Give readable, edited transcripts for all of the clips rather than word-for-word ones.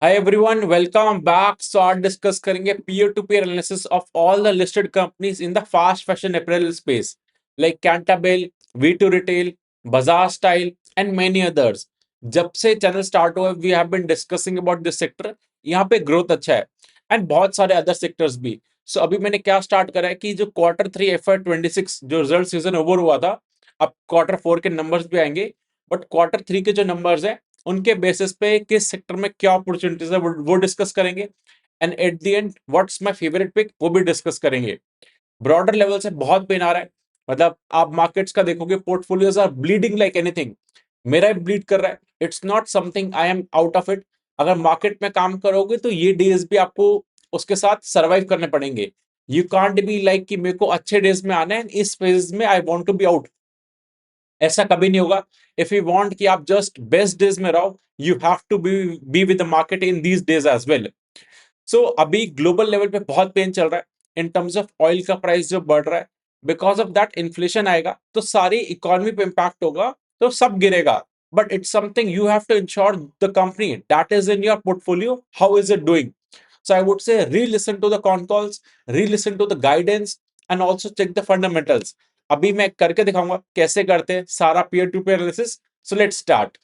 Hi everyone, welcome back. So आज discuss करेंगे peer to peer analysis of all the listed companies in the fast fashion apparel space like Cantabile, V2 Retail, Bazaar Style and many others. जब से channel start हुआ we have been discussing about this sector. यहाँ पे growth अच्छा है and बहुत सारे other sectors भी. सो अभी मैंने क्या स्टार्ट करा है कि जो Q3 FY26 जो रिजल्ट सीजन ओवर हुआ था, अब Q4 के नंबर्स भी आएंगे, बट Q3 के जो नंबर्स हैं उनके बेसिस पे किस सेक्टर में क्या अपॉर्चुनिटीज है वो डिस्कस करेंगे and at the end what's my favourite pick वो भी डिस्कस करेंगे. ब्रॉडर लेवल से बहुत पेन आ रहा है. मतलब आप मार्केट्स का देखोगे, portfolios are bleeding like anything. मेरा भी ब्लीड कर रहा है. It's not something I am out of it. अगर मार्केट में काम करोगे तो ये डेज भी आपको उसके साथ सरवाइव करने पड़ेंगे. यू कांट बी लाइक कि मेरे को अच्छे डेज में आना है, इस फेज में I want to be out. ऐसा कभी नहीं होगा. इफ यू वांट कि आप जस्ट बेस्ट डेज में रहो, you have to be with the market in these days as well. So अभी ग्लोबल लेवल पे बहुत पेन चल रहा है इन टर्म्स ऑफ ऑयल का प्राइस जो बढ़ रहा है. बिकॉज ऑफ दैट इन्फ्लेशन आएगा तो सारी इकोनॉमी पे इम्पैक्ट होगा, तो सब गिरेगा. But it's something you have to ensure the company that is in your portfolio how is it doing. So I would say re-listen to the con calls, re-listen to the guidance, and also check the fundamentals. अभी मैं करके दिखाऊंगा कैसे करते हैं सारा peer to peer analysis. So let's start.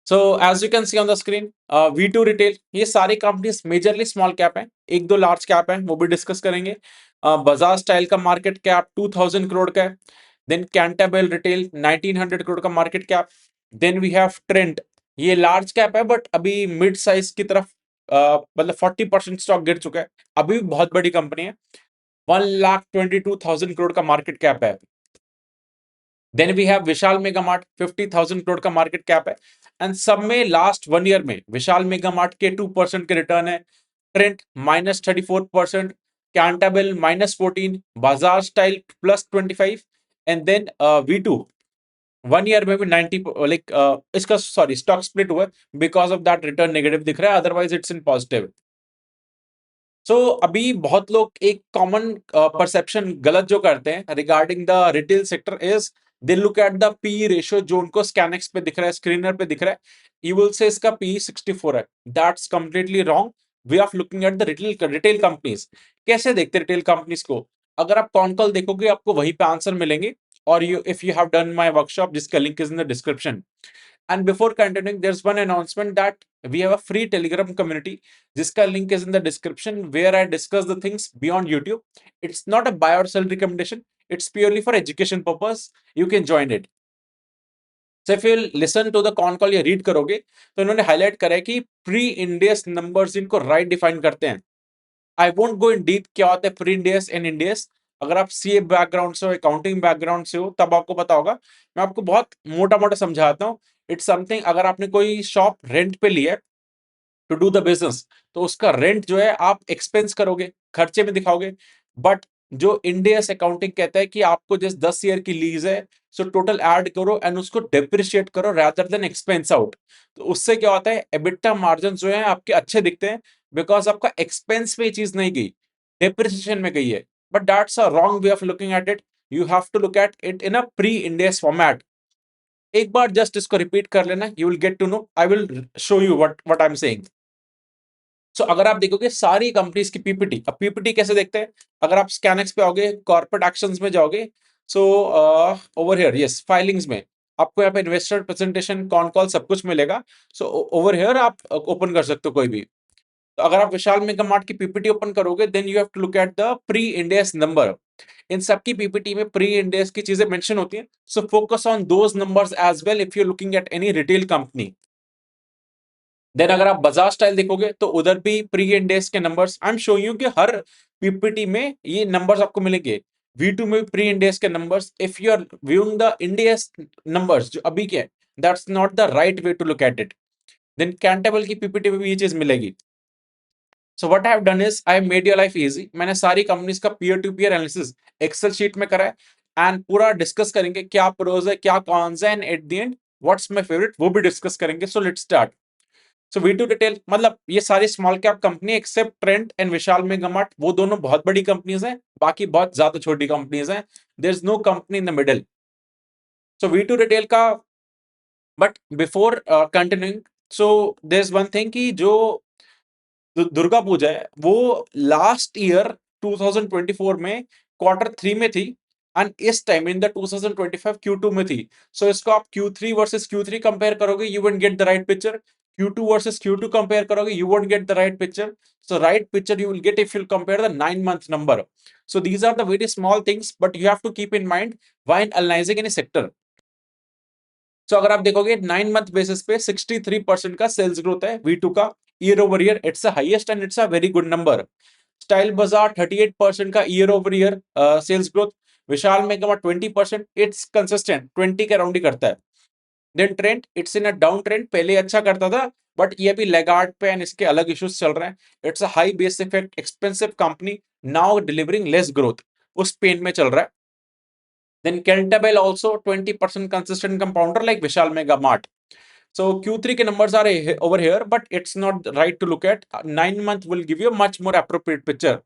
So as you can see on the screen, V2 Retail ये सारी कंपनीज मेजरली स्मॉल कैप हैं, एक दो लार्ज कैप हैं वो भी डिस्कस करेंगे. बाजार स्टाइल का मार्केट कैप 2000 करोड़ का है. देन कैंटाबेल रिटेल 1900 करोड़ का market cap. Then we have Trent, ये लार्ज कैप है बट अभी मिड साइज की तरफ, मतलब 40% स्टॉक गिर चुका है. अभी भी बहुत बड़ी कंपनी है. 1,22,000 करोड़ का मार्केट कैप है. Then we have Vishal mega Mart, 50,000 crore का मार्केट कैप है. एंड सब में लास्ट 1 ईयर में विशाल मेगा मार्ट के 2% के रिटर्न है. ट्रेंट -34%, कैंटाबेल -14, बाजार style +25. And then V2 1 year में भी 90, लाइक इसका सॉरी स्टॉक स्प्लिट हुआ है, because of that return negative दिख रहा है, अदरवाइज इट्स इन पॉजिटिव. सो अभी बहुत लोग एक कॉमन परसेप्शन गलत जो करते हैं regarding the retail sector is they look at the P ratio जो उनको स्कैनेक्स पे दिख रहा है, स्क्रीनर पे दिख रहा है. यू विल से इसका पी 64 है. That's completely wrong way of looking at the retail companies. कैसे देखते हैं रिटेल कंपनीज को? अगर आप कॉन कॉल देखोगे आपको वहीं पे आंसर मिलेंगे. और you if you have done my workshop जिसका link is in the description. And before continuing, there's one announcement that we have a free Telegram community. जिसका link is in the description where I discuss the things beyond YouTube. It's not a buy or sell recommendation. It's purely for education purpose. You can join it. So if you listen to the con call या read करोगे तो इन्होंने highlight करा है कि pre Indians numbers इनको right define करते हैं. I won't go in deep क्या होता है प्री इंडियस एंड इंडियस. अगर आप सीए बैकग्राउंड से हो, अकाउंटिंग बैकग्राउंड से हो, तब आपको पता होगा. मैं आपको बहुत मोटा मोटा समझाता हूँ. इट्स समथिंग, अगर आपने कोई शॉप रेंट पे ली है टू डू द बिजनेस, तो उसका रेंट जो है आप एक्सपेंस करोगे, खर्चे में दिखाओगे. बट जो इंडियस अकाउंटिंग कहता है कि आपको जिस 10 ईयर की लीज है, सो टोटल ऐड करो एंड उसको डेप्रिशिएट करो रादर देन एक्सपेंस आउट. तो उससे क्या होता है, एबिटा मार्जिन जो है आपके अच्छे दिखते हैं, बिकॉज आपका एक्सपेंस में ये चीज नहीं गई, डेप्रिसिएशन में गई है. But that's a wrong way of looking at it. You have to look at it in a pre Ind AS format. एक बार जस्ट इसको रिपीट कर लेना, you will get to know. I will show you what I am saying. So अगर आप देखोगे सारी companies की पीपीटी, अब पीपीटी कैसे देखते हैं? अगर आप स्कैनेक्स पे आओगे, कॉर्पोरेट एक्शंस में जाओगे, सो ओवर हियर यस फाइलिंग्स में आपको यहाँ पे इन्वेस्टर प्रेजेंटेशन, कॉन कॉल सब कुछ मिलेगा. सो ओवर हियर आप ओपन कर सकते हो कोई भी. तो अगर आप विशाल मेगा मार्ट की पीपीटी ओपन करोगे, then you have to look at the pre Ind AS number. इन सबकी पीपीटी में प्री इंडेस की चीजें मेंशन होती हैं. So focus on those numbers as well if you looking at any retail company. Then अगर आप बाजार स्टाइल देखोगे तो उधर भी प्री एंड डेज के numbers I am showing you कि हर पीपीटी में ये नंबर्स आपको मिलेंगे. V2 में भी प्री एंड डेज के numbers. If you are viewing the Ind AS numbers जो अभी के, that's not the right way to look at it. Then Cantabil की पीपीटी में भी ये चीज मिलेगी. So what I have done is I made your life easy. मैंने सारी कंपनीज का peer to peer analysis excel sheet में करा है. एंड पूरा डिस्कस करेंगे क्या प्रोज है, क्या कॉन्स है, and at the end what's my favourite वो भी डिस्कस करेंगे. So let's start. So V2 retail मतलब ये सारी small cap company except Trent and Vishal mega Mart, वो दोनों बहुत बड़ी कंपनीज हैं, बाकी बहुत ज्यादा छोटी कंपनीज हैं. There is no company in the middle. So V2 retail का, but before continuing, so there is one thing कि जो दुर्गा पूजा है वो लास्ट ईयर 2024 में क्वार्टर 3 में थी एंड इस टाइम इन द 2025 Q2 में थी। सो इसको आप Q3 वर्सेस Q3 कंपेयर करोगे, you won't get the right picture. Q2 versus Q2 compare करोगे, you won't get the right picture. So right picture you will get if you compare the 9 month number. So these are the very small things, but you have to keep in mind while analyzing any sector. So अगर आप देखोगे 9 month basis पे 63% का sales growth है V2 का year over year. It's highest and it's a very good number. Style Bazaar 38% का year over year sales growth. Vishal Mega 20%। It's consistent 20 के around ही करता है। Then Trent it's in a down trend, पहले अच्छा करता था बट ये भी लेगार्ड पे एंड इसके अलग इश्यूज चल रहे हैं। It's a high base effect expensive company now delivering less growth, उस पेन में चल रहा है। Then Keltabel also 20% consistent compounder like Vishal Mega Mart. So Q3 के numbers are over here, but it's not right to look at. 9 month will give you a much more appropriate picture.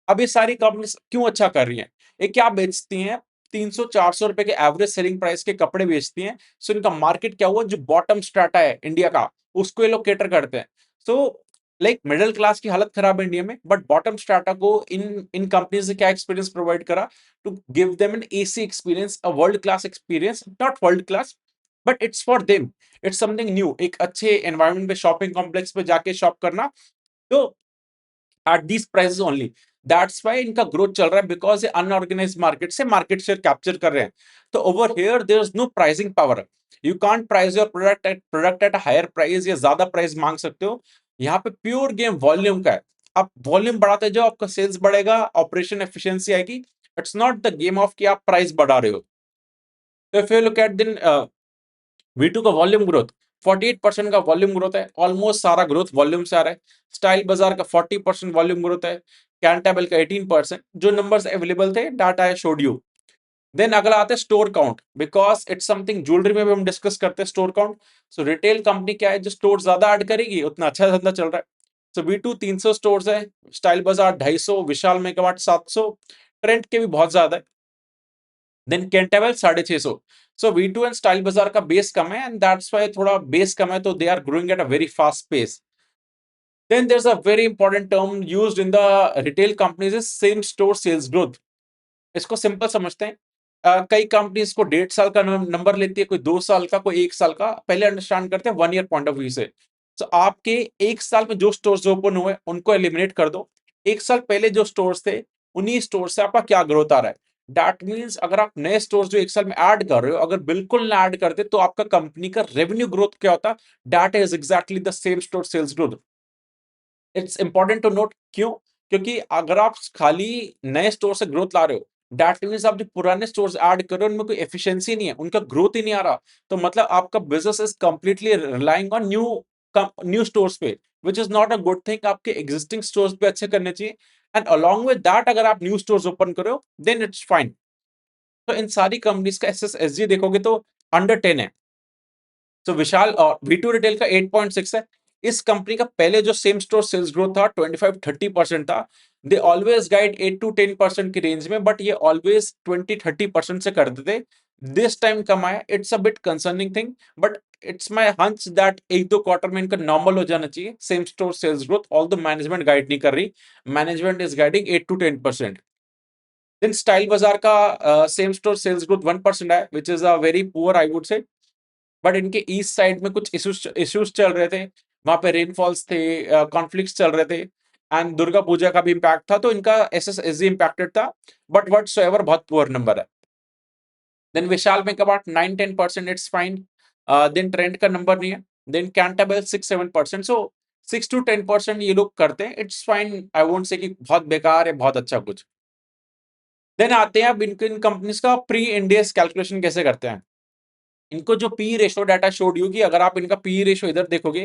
अब ये सारी companies क्यों अच्छा कर रही हैं? ये क्या बेचती हैं? 300-400 रुपए के एवरेज सेलिंग प्राइस के कपड़े बेचती हैं। सो इनका मार्केट क्या हुआ, जो बॉटम स्ट्रेटा है इंडिया का, उसको ये लोग केटर करते हैं। सो लाइक मिडिल क्लास की हालत खराब है इंडिया में, बट बॉटम स्ट्रेटा को इन इन कंपनीज ने क्या एक्सपीरियंस प्रोवाइड करा? To give them an AC experience, a world class experience, not world class but it's for them, it's something new. एक अच्छे एनवायरमेंट पे, शॉपिंग कॉम्प्लेक्स पे जाके शॉप करना, तो at these prices only. That's why इनका growth चल रहा है, बिकॉज ये अनऑर्गेनाइज्ड मार्केट से मार्केट शेयर कैप्चर कर रहे हैं। तो over here there is no pricing power. You can't price your product at a higher price, या ज्यादा प्राइस मांग सकते हो। यहाँ पे प्योर गेम वॉल्यूम का है। आप वॉल्यूम बढ़ाते जाओ, आपका सेल्स बढ़ेगा, ऑपरेशन एफिशिएंसी आएगी। It's not the game of कि आप प्राइस बढ़ा रहे हो। तो इफ यू लुक एट दिन V2 का वॉल्यूम ग्रोथ 48% का वॉल्यूम ग्रोथ है, ऑलमोस्ट सारा ग्रोथ वॉल्यूम से आ रहा है। स्टाइल बाजार का 40% वॉल्यूम ग्रोथ है। कैंटेबल का 18%। जो नंबर्स अवेलेबल थे data I showed you. Then अगला आता है store count, because it's something jewellery में भी हम डिस्कस करते हैं store count. So retail company क्या है, जो स्टोर ज्यादा ऐड करेगी उतना अच्छा धंधा चल रहा है। सो V2 300 स्टोर है, स्टाइल बाजार 250, विशाल मेगामार्ट 700, ट्रेंड के भी बहुत ज्यादा है। Then Cantabil 650। So V2 and Style Bazaar का बेस कम है, एंड दैट्स व्हाई थोड़ा बेस कम है, तो they are growing at a very fast pace. Then there is a very important term used in the retail companies is same store sales growth. इसको simple समझते हैं। कई कंपनीज को 1.5 साल का नंबर लेती है, कोई 2 साल का, कोई 1 साल का। पहले अंडरस्टैंड करते हैं 1 ईयर पॉइंट ऑफ व्यू से। तो आपके 1 साल में जो स्टोर्स ओपन हुए उनको एलिमिनेट कर दो। 1 साल पहले जो स्टोर्स थे, उन्हीं स्टोर से आपका क्या ग्रोथ आ रहा है। दैट मीन्स अगर आप नए स्टोर्स जो 1 साल में ऐड कर रहे हो, अगर बिल्कुल ना ऐड करते तो आपका कंपनी का रेवेन्यू ग्रोथ क्या होता? That is exactly the same store sales growth. It's important to note, क्यों? क्योंकि अगर आप खाली नए स्टोर से ग्रोथ ला रहे हो, दैट मीन्स आप जो पुराने स्टोर्स ऐड कर रहे हो उनमें कोई एफिशिएंसी नहीं है, उनका ग्रोथ ही नहीं आ रहा। तो मतलब आपका business is completely relying on new stores पे, which is not a good thing. आपके एग्जिस्टिंग स्टोर्स पे अच्छे करने चाहिए, एंड अलोंग विद दैट अगर आप न्यू स्टोर्स ओपन करो देन इट्स फाइन। तो इन सारी कंपनीज का एसएसएसजी देखोगे तो अंडर 10 है। तो विशाल और V2 रिटेल का 8.6 है। इस कंपनी का पहले जो सेम स्टोर सेल्स ग्रोथ था 25-30% था। दे ऑलवेज गाइड 8 to 10% की रेंज में, बट ये ऑलवेज 20-30% से करते थे। दिस टाइम कम आया, it's a bit concerning thing, but it's my hunch that 1-2 quarter में इनका नॉर्मल हो जाना चाहिए same store sales growth. All the management guide नहीं कर रही, management is guiding 8 to 10%। Then Style Bazaar का सेम स्टोर सेल्स ग्रोथ 1% है, which is a very poor I would say. But इनके ईस्ट साइड में कुछ इश्यूज चल रहे थे, वहां पे रेनफॉल्स थे, कॉन्फ्लिक्ट्स चल रहे थे, एंड दुर्गा पूजा का भी इम्पैक्ट था, तो इनका एसएसएसजी इम्पैक्टेड था। बट वट एवर बहुत पुअर नंबर है। देन विशाल में about 9-10%, it's fine. Then Trent का नंबर नहीं है। देन कैंटाबेल 6-7%। सो 6 to 10% ये लोग करते हैं, it's fine. I won't say कि बहुत बेकार है, बहुत अच्छा कुछ। देन आते हैं अब इन कंपनीज का प्री इंडेस कैलकुलेशन कैसे करते हैं। इनको जो P ratio data showed you कि अगर आप इनका पी रेशो इधर देखोगे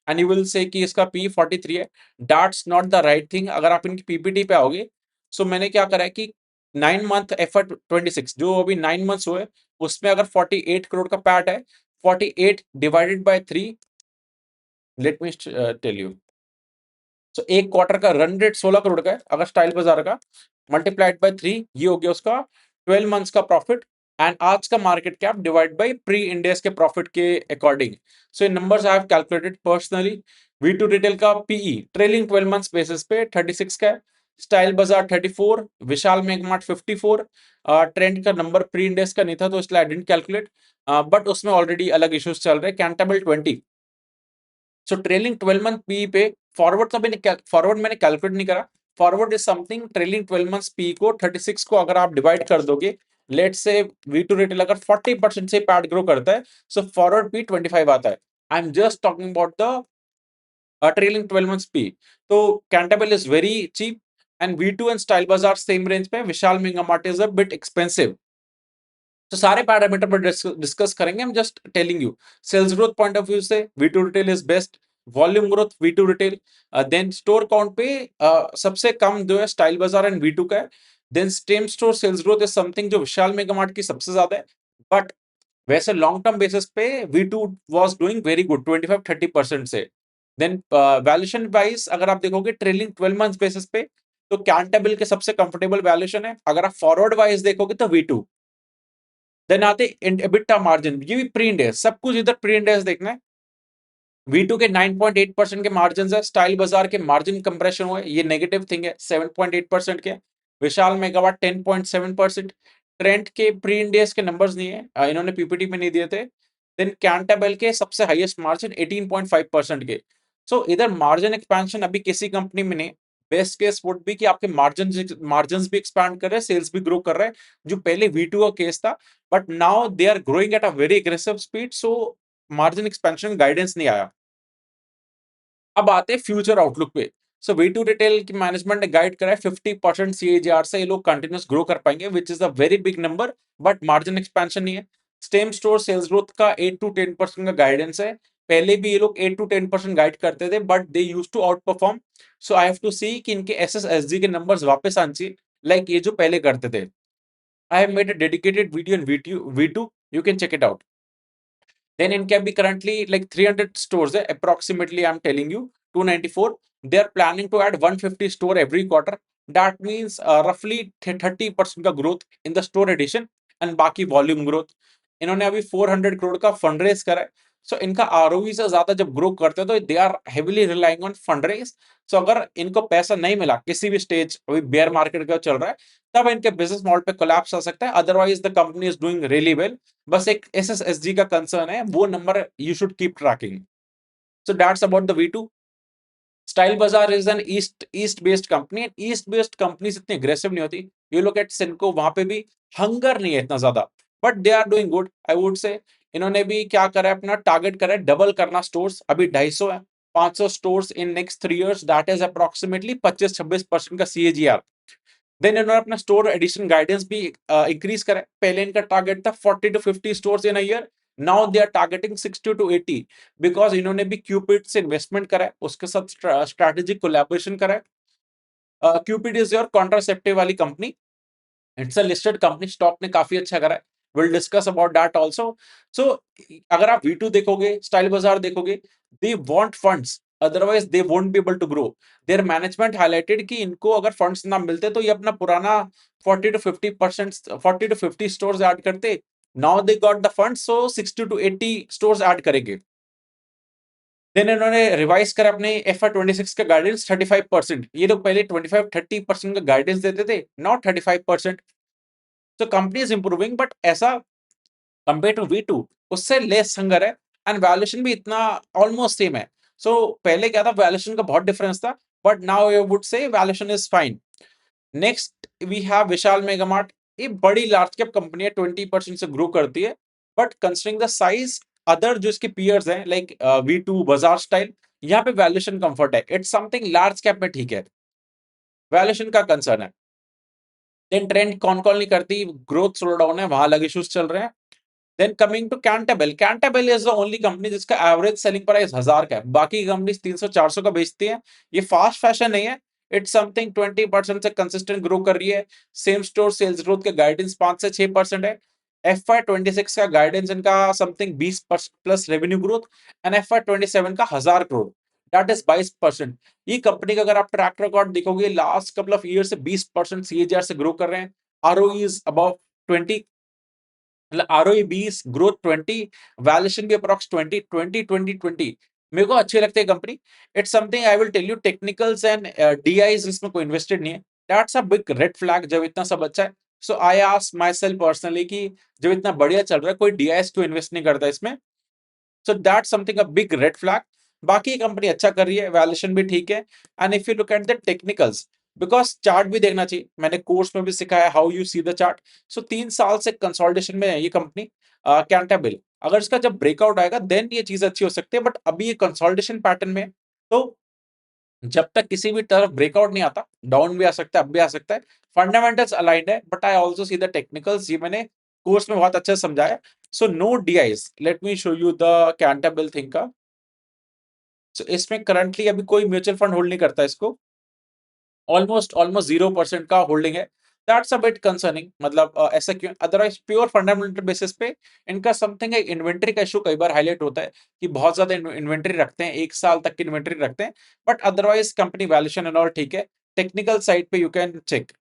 एंड यू विल से कि इसका पी 43 है, that's not the right thing. अगर आप इनकी पीपीटी पे आओगे, सो मैंने क्या करा है कि 9 मंथ एफर्ट 26 जो अभी 9 मंथ्स हुए, उसमें अगर 48 करोड़ का पैट है, 48 divided by 3, let me tell you. So एक क्वार्टर का रन रेट 16 करोड़ का है अगर स्टाइल बाजार का, मल्टीप्लाइड बाय 3, ये हो गया उसका 12 मंथ्स का प्रॉफिट। एंड आज का market cap divide by pre index के प्रॉफिट के according. So in numbers I have calculated personally. V2 retail का पीई ट्रेलिंग 12 मंथ्स बेसिस पे 36 का है, स्टाइल बाजार 34, विशाल मेगामार्ट 54। ट्रेंड का नंबर प्री इंडेक्स का नहीं था तो इसलिए आई डिडंट कैलकुलेट, बट उसमें ऑलरेडी अलग इश्यूज चल रहे हैं। कैंटेबल 20। सो ट्रेलिंग 12 मंथ पी पे फॉरवर्ड मैंने कैलकुलेट नहीं करा। Forward is something trailing 12 months P को 36 को अगर आप डिवाइड कर दोगे, लेट से V2 रिटेल अगर 40% से पैड ग्रो करता है, सो फॉरवर्ड पी 25 आता है। I am just talking about the trailing 12 months P. तो Cantabil is very cheap and V2 and Style Bazaar same range पे, Vishal mega mart is a bit expensive. तो सारे पैरामीटर पर डिस्कस करेंगे। हम just telling you sales growth point of view से V2 retail is best, volume growth V2 retail, then store count पे सबसे कम जो है स्टाइल बाजार एंड V2 का है। Then same store sales growth is something जो विशाल मेगा मार्ट की सबसे ज्यादा है, बट वैसे लॉन्ग टर्म बेसिस पे V2 was doing very good 25-30% से। देन वैल्यूएशन वाइज अगर आप देखोगे ट्रेलिंग 12 मंथ्स बेसिस पे, तो कैंटेबल के सबसे कंफर्टेबल वैल्यूएशन है। अगर आप फॉरवर्ड वाइज देखोगे तो V2। देन आते एबिटा मार्जिन, ये भी प्री इंड है, सब कुछ इधर प्री इंड देखना है। V2 के 9.8% के मार्जिन है, स्टाइल बाजार के मार्जिन कंप्रेशन हुए, ये नेगेटिव थिंग है 7.8% के। विशाल मेगावाट 10.7%। ट्रेंड के प्री इंडेस के नंबर्स नहीं है, इन्होंने पीपीटी में नहीं दिए थे। देन कैंटेबल के सबसे हाईएस्ट मार्जिन 18.5% के। सो इधर मार्जिन एक्सपेंशन अभी किसी कंपनी में नहीं। बेस्ट केस वुड भी कि आपके मार्जिन भी एक्सपैंड कर रहे हैं, सेल्स भी ग्रो कर रहे हैं, जो पहले V2 का केस था, but now they are growing at a very aggressive speed, so margin expansion guidance नहीं आया। अब आते हैं फ्यूचर आउटलुक पे। सो V2 रिटेल की मैनेजमेंट ने गाइड करा है 50% CAGR से ये लोग कंटिन्यूस ग्रो कर पाएंगे, विच is a very big number, but margin expansion नहीं है। सेम स्टोर सेल्स ग्रोथ का 8 to 10% का गाइडेंस है। पहले भी ये लोग 8 to 10% गाइड करते थे, but they use to outperform. So I have to see कि इनके SSSG के नंबर्स वापस आने चाहिए, लाइक ये जो पहले करते थे। I have made a dedicated video in V2, you can check it out. Then in Cabby currently like 300 stores, approximately I'm telling you 294. They are planning to add 150 store every quarter. That means roughly 30% का growth in the store addition and बाकी volume growth. इन्होंने अभी 400 करोड़ का fund raise करा है। सो इनका ROE से ज्यादा जब ग्रो करते हैं तो they are heavily relying on fund raise. So अगर इनको पैसा नहीं मिला किसी भी स्टेज, अभी बेयर मार्केट का चल रहा है, तब इनके बिजनेस मॉडल पे कोलैप्स आ सकता है। Otherwise the company is doing really well. बस एक SSSG का कंसर्न है, वो number you should keep tracking. So that's about the V2। Style Bazaar is an east based company. East based companies इतनी अग्रेसिव नहीं होती। यू लुक एट सिनको, वहां पे भी हंगर नहीं है इतना ज्यादा, but they are doing good I would say. इन्होंने भी क्या करा है, अपना टारगेट करा है डबल करना स्टोर्स, अभी 250 है, 500 stores in next 3 years, that is approximately 25-26% का CAGR। देन इन्होंने अपना स्टोर एडिशन गाइडेंस भी इंक्रीज करा है। पहले इनका टारगेट था 40 to 50 stores in a year, now they are targeting 60 to 80, because इन्होंने भी क्यूपिड से इन्वेस्टमेंट करा है, उसके साथ स्ट्रैटेजिक कोलैबोरेशन करा है। क्यूपिड इज योर कॉन्ट्रासेप्टिव वाली कंपनी, it's a listed company, stock ने काफी अच्छा करा है। Will discuss about that also. So अगर आप V2 देखोगे, स्टाइल बाजार देखोगे, they want funds, otherwise they won't be able to grow. Their management highlighted कि इनको अगर फंड्स ना मिलते तो ये अपना पुराना 40 to 50 स्टोर्स ऐड करते। Now they got the funds, so 60 to 80 stores add करेंगे। देन इन्होंने रिवाइज कर अपने FY26 का गाइडेंस 35%। ये लोग पहले 25-30% का गाइडेंस देते थे, नॉट 35%। तो कंपनी इज इंप्रूविंग, बट ऐसा कंपेयर टू V2 उससे लेस हंगर है, एंड वैल्यूएशन भी इतना ऑलमोस्ट सेम है। सो पहले क्या था, वैल्यूएशन का बहुत डिफरेंस था, but now I would say valuation is fine. Next we have Vishal mega mart. ये बड़ी लार्ज कैप कंपनी है, 20% से ग्रो करती है, but considering the size, other जो इसके पीयर्स हैं लाइक V2 बाजार स्टाइल, यहाँ पे वैल्यूएशन कंफर्ट है, इट्स समथिंग लार्ज कैप में ठीक है, वैल्यूएशन का कंसर्न है। देन ट्रेंड कौन कौन नहीं करती, ग्रोथ स्लो डाउन है, वहां अलग इश्यूज चल रहे हैं। Then coming to Cantabil, Cantabil is the only company जिसका एवरेज सेलिंग प्राइस 1000 का है, बाकी कंपनी 300-400 का बेचती है। ये फास्ट फैशन नहीं है, इट्स समथिंग 20% से कंसिस्टेंट ग्रो कर रही है। सेम स्टोर सेल्स ग्रोथ के गाइडेंस 5 से 6% है। FY26 का गाइडेंस इनका something 20% plus revenue growth, and FY27 का 1000 करोड़, दैट इज 22%। ये कंपनी का अगर आप ट्रैक रिकॉर्ड देखोगे, लास्ट कपल ऑफ ईयर से 20% CAGR से ग्रो कर रहे हैं। ROE is above 20। मतलब ROE 20, ग्रोथ 20, वैल्यूएशन भी अप्रॉक्स 20 मेरे को अच्छी लगती है कंपनी। It's something I will tell you, technicals and DIs इसमें कोई इन्वेस्टेड नहीं है। That's a big red flag जब इतना सब अच्छा है। So I ask myself personally कि जब इतना बढ़िया चल रहा है, कोई DIs क्यों इन्वेस्ट नहीं करता इसमें? So that something a big red flag. बाकी कंपनी अच्छा कर रही है, वैल्यूएशन भी ठीक है। And if you look at the technicals, because chart भी देखना चाहिए, मैंने कोर्स में भी सिखाया how you see the chart. So 3 साल से कंसोलिडेशन में है ये कंपनी कैंटाबिल। अगर इसका जब ब्रेकआउट आएगा देन ये चीज अच्छी हो सकती है, बट अभी ये कंसोलिडेशन पैटर्न में है। तो जब तक किसी भी तरफ ब्रेकआउट नहीं आता, डाउन भी आ सकता है, अप भी आ सकता है। फंडामेंटल्स अलाइंड है, but I also see the technicals, ये मैंने कोर्स में बहुत अच्छे से समझाया। So no DIs, let me show you the Cantabil thing का। सो इसमें करंटली अभी कोई म्यूचुअल फंड होल्ड नहीं करता इसको, ऑलमोस्ट ऑलमोस्ट 0% का होल्डिंग है। दैट्स अ बिट कंसर्निंग, मतलब ऐसा क्यों? अदरवाइज प्योर फंडामेंटल बेसिस पे इनका समथिंग है, इन्वेंट्री का इशू कई बार हाईलाइट होता है कि बहुत ज्यादा इन्वेंट्री रखते हैं, 1 साल तक की इन्वेंट्री रखते हैं। But otherwise company valuation and all ठीक है। टेक्निकल साइड पे यू कैन चेक।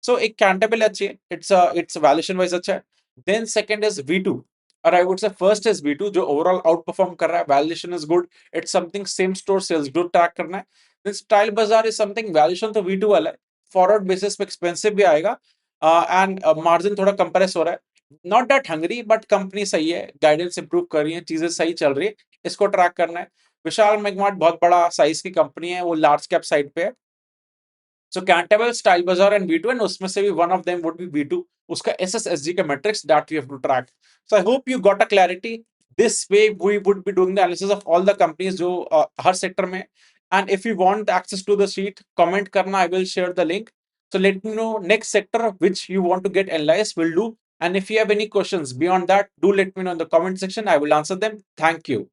सो एक कैंटेबल अच्छी है, इट्स वैल्यूएशन वाइज अच्छा है। देन सेकंड इज V2, और I would say first is V2 जो ओवरऑल आउट परफॉर्म कर रहा है, valuation is good. It's something same store sales growth track करना है। Style Bazaar is something, valuation तो V2 वाला है, फॉरवर्ड बेसिस पे एक्सपेंसिव भी आएगा, एंड मार्जिन थोड़ा कंप्रेस हो रहा है। Not that Hungary, but company सही है, गाइडेंस इंप्रूव कर रही है, चीजें सही चल रही है, इसको ट्रैक करना है। विशाल मेगामार्ट बहुत बड़ा साइज की कंपनी है, वो लार्ज कैप साइड पे है। सो कैंटेबल, स्टाइल बाजार एंड V2, एंड उसमें से भी one of them would be V2। उसका SSSG का metrics that we have to track. So I hope you got a clarity. This way we would be doing the analysis of all the companies जो हर sector में। and if you want access to the sheet, comment करना, I will share the link. So let me know next sector which you want to get analyzed, will do. And if you have any questions beyond that, do let me know in the comment section, I will answer them. Thank you.